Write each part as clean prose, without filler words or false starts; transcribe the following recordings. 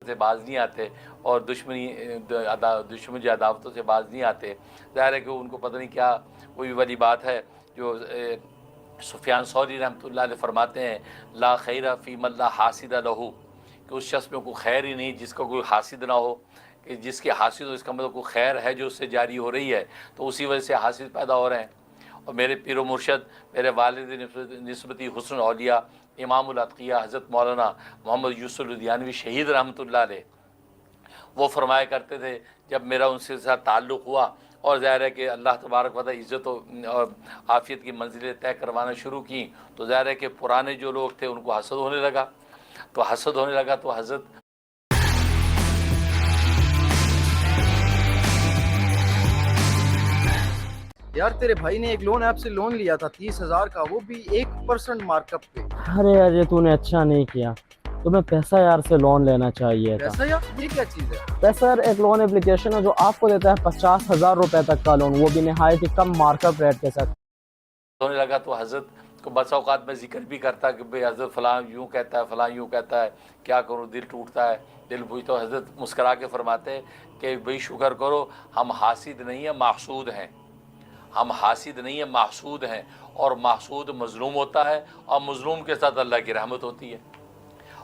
سے باز نہیں آتے اور دشمن عداوتوں سے باز نہیں آتے. ظاہر ہے کہ ان کو پتہ نہیں کیا کوئی والی بات ہے جو سفیان ثوری رحمۃ اللہ علیہ فرماتے ہیں لا خیر فی من لا حاسد لہ، کہ اس شخص میں کوئی خیر ہی نہیں جس کا کوئی حاسد نہ ہو، کہ جس کے حاسد ہو اس کا مطلب کوئی خیر ہے جو اس سے جاری ہو رہی ہے، تو اسی وجہ سے حاسد پیدا ہو رہے ہیں. اور میرے پیر و مرشد، میرے والد نسبتی حسن اولیاء امام الاتقیاء حضرت مولانا محمد یوسف لدھیانوی شہید رحمۃ اللہ علیہ، وہ فرمایا کرتے تھے جب میرا ان سے ساتھ تعلق ہوا اور ظاہر ہے کہ اللہ تبارک و تعالی عزت اور عافیت کی منزلیں طے کروانا شروع کیں، تو ظاہر ہے کہ پرانے جو لوگ تھے ان کو حسد ہونے لگا. تو حضرت یار تیرے بھائی نے ایک لون ایپ سے لون لیا تھا 30,000 کا، وہ بھی 1% مارک اپ پہ. ارے یار یہ تو نے اچھا نہیں کیا، تمہیں پیسہ یار سے لون لینا چاہیے تھا. ایسا یار یہ کیا چیز ہے؟ پیسہ یار ایک لون اپلیکیشن ہے جو آپ کو دیتا ہے 50,000 روپے تک کا لون، وہ بھی نہایت ہی کم مارک اپ ریٹ کے ساتھ. ہونے لگا تو حضرت کو بس اوقات میں ذکر بھی کرتا کہ بھئی حضرت فلاں یوں کہتا ہے، فلاں یوں کہتا ہے، کیا کروں، دل ٹوٹتا ہے، دل پوچھتا. تو حضرت مسکرا کے فرماتے کہ بھئی شکر کرو، ہم حاسد نہیں ہیں محسود ہیں. ہم حاسد نہیں ہیں محسود ہیں، اور محسود مظلوم ہوتا ہے اور مظلوم کے ساتھ اللہ کی رحمت ہوتی ہے.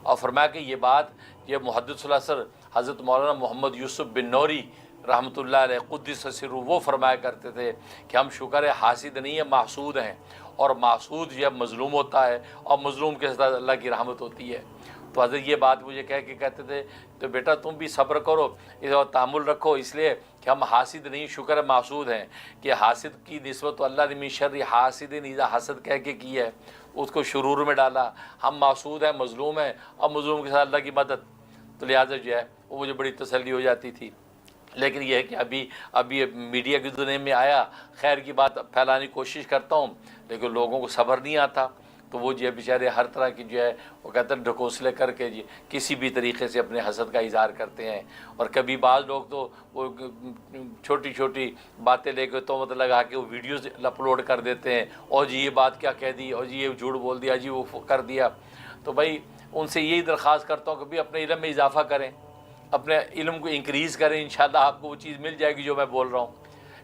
اور فرمایا کہ یہ بات یہ محدث العصر حضرت مولانا محمد یوسف بن نوری رحمۃ اللہ علیہ قدس سرہ وہ فرمایا کرتے تھے کہ ہم شکر ہے حاسد نہیں ہیں محسود ہیں، اور محسود یہ مظلوم ہوتا ہے اور مظلوم کے ساتھ اللہ کی رحمت ہوتی ہے. تو حضرت یہ بات مجھے کہہ کے کہتے تھے تو بیٹا تم بھی صبر کرو اور تحمل رکھو، اس لیے کہ ہم حاسد نہیں شکر ہے محسود ہیں. کہ حاسد کی نسبت تو اللہ نے من شر حاسد اذا حسد کہہ کے کی ہے، اس کو شرور میں ڈالا. ہم محسود ہیں، مظلوم ہیں، اور مظلوم کے ساتھ اللہ کی مدد. تو لہٰذا جو ہے وہ مجھے بڑی تسلی ہو جاتی تھی. لیکن یہ ہے کہ ابھی میڈیا کی دنیا میں آیا، خیر کی بات پھیلانے کی کوشش کرتا ہوں، لیکن لوگوں کو صبر نہیں آتا. تو وہ جو ہے بیچارے ہر طرح کی جو ہے وہ کہتے ہیں ڈھکوسلے کر کے جی کسی بھی طریقے سے اپنے حسد کا اظہار کرتے ہیں. اور کبھی بعض لوگ تو وہ چھوٹی چھوٹی باتیں لے کے تہمت لگا کے وہ ویڈیوز اپلوڈ کر دیتے ہیں، اور جی یہ بات کیا کہہ دی، اور جی یہ جھوٹ بول دیا، جی وہ کر دیا. تو بھائی ان سے یہی درخواست کرتا ہوں کہ بھی اپنے علم میں اضافہ کریں، اپنے علم کو انکریز کریں، انشاءاللہ آپ کو وہ چیز مل جائے گی جو میں بول رہا ہوں.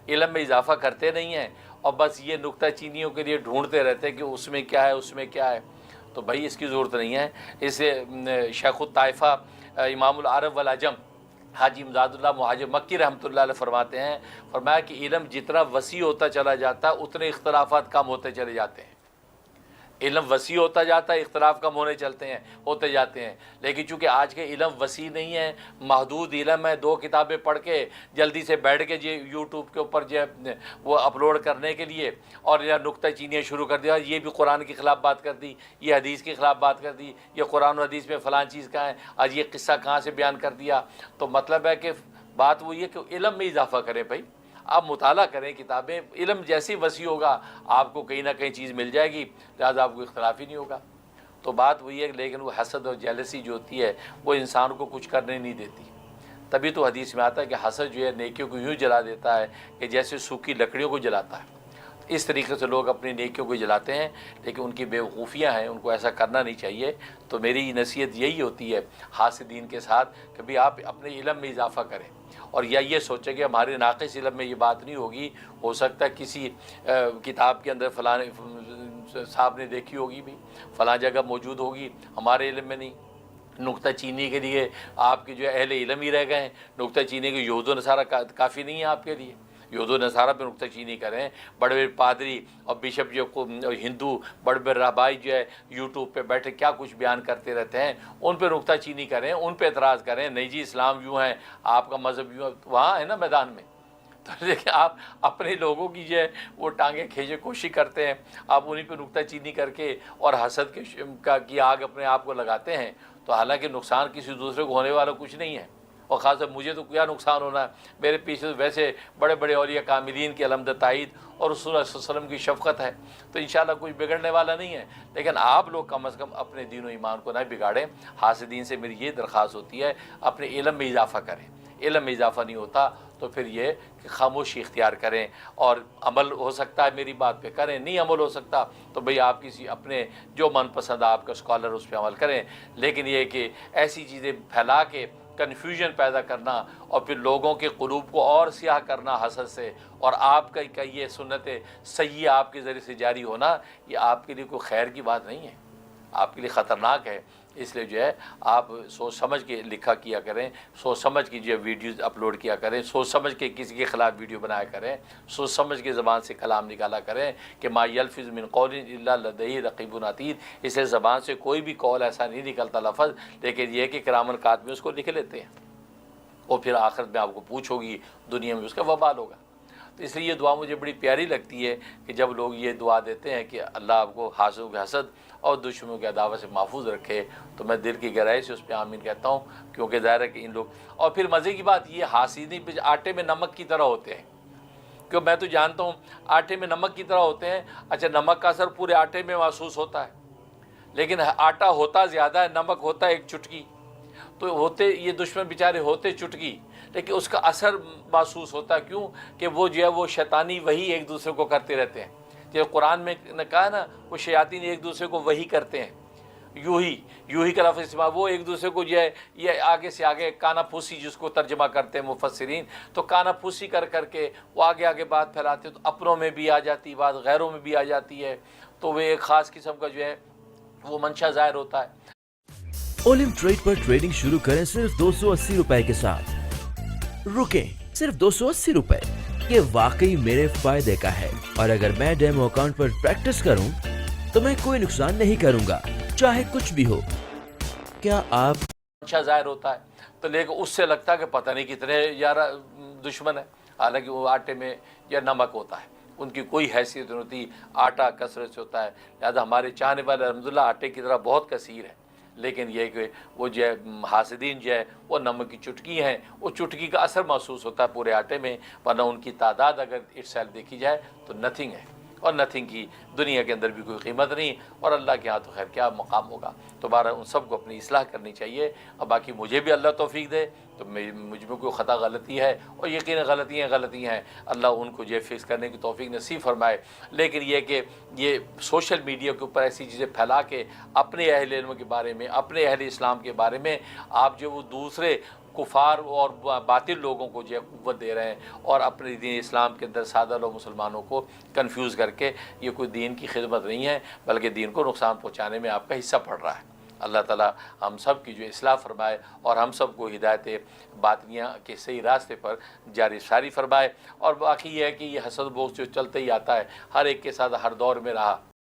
علم میں اضافہ کرتے نہیں ہیں اور بس یہ نکتہ چینیوں کے لیے ڈھونڈتے رہتے ہیں کہ اس میں کیا ہے، اس میں کیا ہے. تو بھائی اس کی ضرورت نہیں ہے. اسے شیخ الطائفہ امام العرب والعجم حاجی امداد اللہ مہاجر مکی رحمۃ اللہ علیہ فرماتے ہیں، فرمایا کہ علم جتنا وسیع ہوتا چلا جاتا ہے اتنے اختلافات کم ہوتے چلے جاتے ہیں. علم وسیع ہوتا جاتا ہے، اختلاف کم ہوتے جاتے ہیں. لیکن چونکہ آج کے علم وسیع نہیں ہے، محدود علم ہے، 2 کتابیں پڑھ کے جلدی سے بیٹھ کے جو یوٹیوب کے اوپر جو ہے وہ اپلوڈ کرنے کے لیے اور یا نکتہ چینیاں شروع کر دیا، یہ بھی قرآن کے خلاف بات کر دی، یہ حدیث کے خلاف بات کر دی، یہ قرآن و حدیث میں فلاں چیز کہاں ہے، آج یہ قصہ کہاں سے بیان کر دیا. تو مطلب ہے کہ بات وہ یہ کہ علم میں اضافہ کریں. بھائی آپ مطالعہ کریں کتابیں، علم جیسی وسیع ہوگا آپ کو کہیں نہ کہیں چیز مل جائے گی، لہٰذا آپ کو اختلاف ہی نہیں ہوگا. تو بات وہی ہے، لیکن وہ حسد اور جیلسی جو ہوتی ہے وہ انسان کو کچھ کرنے نہیں دیتی. تبھی تو حدیث میں آتا ہے کہ حسد جو ہے نیکیوں کو یوں جلا دیتا ہے کہ جیسے سوکھی لکڑیوں کو جلاتا ہے. اس طریقے سے لوگ اپنی نیکیوں کو جلاتے ہیں، لیکن ان کی بیوقوفیاں ہیں، ان کو ایسا کرنا نہیں چاہیے. تو میری نصیحت یہی ہوتی ہے حاسدین کے ساتھ کہ بھی آپ اپنے علم میں اضافہ کریں، اور یا یہ سوچیں کہ ہمارے ناقص علم میں یہ بات نہیں ہوگی، ہو سکتا ہے کسی کتاب کے اندر فلاں صاحب نے دیکھی ہوگی، بھی فلاں جگہ موجود ہوگی، ہمارے علم میں نہیں. نکتہ چینی کے لیے آپ کے جو اہل علم ہی رہ گئے ہیں. نکتہ چینی کے یہود و نصارہ کافی نہیں ہے آپ کے لیے. یہود و نصارہ پہ نکتہ چینی کریں. بڑے بڑے پادری اور بشپ جو ہندو بڑے بڑے رہبائی جو ہے یوٹیوب پہ بیٹھے کیا کچھ بیان کرتے رہتے ہیں، ان پہ نکتہ چینی کریں، ان پہ اعتراض کریں. نہیں جی اسلام یوں ہے، آپ کا مذہب یوں ہے، وہاں ہے نا میدان میں. تو دیکھیں آپ اپنے لوگوں کی جو ہے وہ ٹانگیں کھینچے کوشش کرتے ہیں، آپ انہیں پہ نکتہ چینی کر کے اور حسد کی آگ اپنے آپ کو لگاتے ہیں. تو حالانکہ نقصان کسی دوسرے کو ہونے والا کچھ نہیں ہے، اور خاص طور مجھے تو کیا نقصان ہونا ہے، میرے پیچھے ویسے بڑے بڑے اولیاء کاملین کی علمدہ تائید اور رسول اللہ صلی اللہ علیہ وسلم کی شفقت ہے، تو انشاءاللہ کچھ بگڑنے والا نہیں ہے. لیکن آپ لوگ کم از کم اپنے دین و ایمان کو نہ بگاڑیں. حاسدین سے میری یہ درخواست ہوتی ہے اپنے علم میں اضافہ کریں. علم میں اضافہ نہیں ہوتا تو پھر یہ کہ خاموشی اختیار کریں، اور عمل ہو سکتا ہے میری بات پہ کریں، نہیں عمل ہو سکتا تو بھئی آپ کسی اپنے جو من پسند آپ کا اسکالر اس پہ عمل کریں. لیکن یہ کہ ایسی چیزیں پھیلا کے کنفیوژن پیدا کرنا اور پھر لوگوں کے قلوب کو اور سیاہ کرنا حسد سے، اور آپ کا یہ سنت سیئہ آپ کے ذریعے سے جاری ہونا، یہ آپ کے لیے کوئی خیر کی بات نہیں ہے، آپ کے لیے خطرناک ہے۔ اس لیے جو ہے آپ سوچ سمجھ کے لکھا کیا کریں، سوچ سمجھ کے جو ہے ویڈیوز اپلوڈ کیا کریں، سوچ سمجھ کے کسی کے خلاف ویڈیو بنایا کریں، سوچ سمجھ کے زبان سے کلام نکالا کریں کہ ما یلفظ من قول الا لدیہ رقیب عتید۔ اس لیے زبان سے کوئی بھی قول ایسا نہیں نکلتا لفظ، لیکن یہ کہ کرامن کاتبین اس کو لکھ لیتے ہیں، اور پھر آخرت میں آپ کو پوچھو گی، دنیا میں اس کا وبال ہوگا۔ تو اس لیے یہ دعا مجھے بڑی پیاری لگتی ہے کہ جب لوگ یہ دعا دیتے ہیں کہ اللہ آپ کو حاسدوں کے حسد اور دشمنوں کی عداوت سے محفوظ رکھے، تو میں دل کی گہرائی سے اس پہ آمین کہتا ہوں، کیونکہ ظاہر ہے کہ ان لوگ، اور پھر مزے کی بات یہ حاسدین پہ آٹے میں نمک کی طرح ہوتے ہیں، کیوں میں تو جانتا ہوں آٹے میں نمک کی طرح ہوتے ہیں۔ اچھا نمک کا اثر پورے آٹے میں محسوس ہوتا ہے، لیکن آٹا ہوتا زیادہ ہے، نمک ہوتا ہے ایک چٹکی، تو ہوتے یہ دشمن بیچارے ہوتے چٹکی، لیکن اس کا اثر محسوس ہوتا ہے، کیوں کہ وہ جو ہے وہ شیطانی وہی ایک دوسرے کو کرتے رہتے ہیں، جیسے قرآن میں نے کہا نا وہ شیاطین ایک دوسرے کو وہی کرتے ہیں، یوں ہی کا لفظ استعمال، وہ ایک دوسرے کو جو ہے یہ آگے سے آگے کانا پھوسی جس کو ترجمہ کرتے ہیں مفسرین، تو کانا پھوسی کر کے وہ آگے بات پھیلاتے ہیں، تو اپنوں میں بھی آ جاتی بات، غیروں میں بھی آ جاتی ہے، تو وہ ایک خاص قسم کا جو ہے وہ منشا ظاہر ہوتا ہے۔ اولم ٹریڈ پر ٹریڈنگ شروع کریں صرف 280 روپے کے ساتھ۔ رکیں صرف 280 روپے، یہ واقعی میرے فائدے کا ہے، اور اگر میں ڈیمو اکاؤنٹ پر پریکٹس کروں تو میں کوئی نقصان نہیں کروں گا، چاہے کچھ بھی ہو۔ کیا آپ اچھا ظاہر ہوتا ہے، تو لیکن اس سے لگتا ہے کہ پتہ نہیں کتنے یار دشمن ہیں، حالانکہ وہ آٹے میں یا نمک ہوتا ہے، ان کی کوئی حیثیت نہیں ہوتی، آٹا کثرت سے ہوتا ہے، لہذا ہمارے چاہنے والے الحمدللہ آٹے کی طرح بہت کثیر ہے، لیکن یہ کہ وہ جو ہے حاسدین جو ہے وہ نمک کی چٹکی ہیں، وہ چٹکی کا اثر محسوس ہوتا ہے پورے آٹے میں، ورنہ ان کی تعداد اگر اٹ سیلف دیکھی جائے تو نتھنگ ہے، اور نتھنگ کی دنیا کے اندر بھی کوئی قیمت نہیں، اور اللہ کے ہاں تو خیر کیا مقام ہوگا۔ تو بہرحال ان سب کو اپنی اصلاح کرنی چاہیے، اور باقی مجھے بھی اللہ توفیق دے، تو مجھ میں کوئی خطا غلطی ہے، اور یقیناً غلطیاں ہیں، اللہ ان کو جو فکس کرنے کی توفیق نصیب فرمائے، لیکن یہ کہ یہ سوشل میڈیا کے اوپر ایسی چیزیں پھیلا کے اپنے اہل علم کے بارے میں، اپنے اہل اسلام کے بارے میں آپ جو وہ دوسرے کفار اور باطل لوگوں کو جو ہے قوت دے رہے ہیں، اور اپنے دین اسلام کے اندر سادہ لوگ مسلمانوں کو کنفیوز کر کے، یہ کوئی دین کی خدمت نہیں ہے، بلکہ دین کو نقصان پہنچانے میں آپ کا حصہ پڑ رہا ہے۔ اللہ تعالیٰ ہم سب کی جو اصلاح فرمائے، اور ہم سب کو ہدایت باطنیہ کے صحیح راستے پر جاری ساری فرمائے، اور باقی یہ ہے کہ یہ حسد بغض جو چلتا ہی آتا ہے، ہر ایک کے ساتھ ہر دور میں رہا،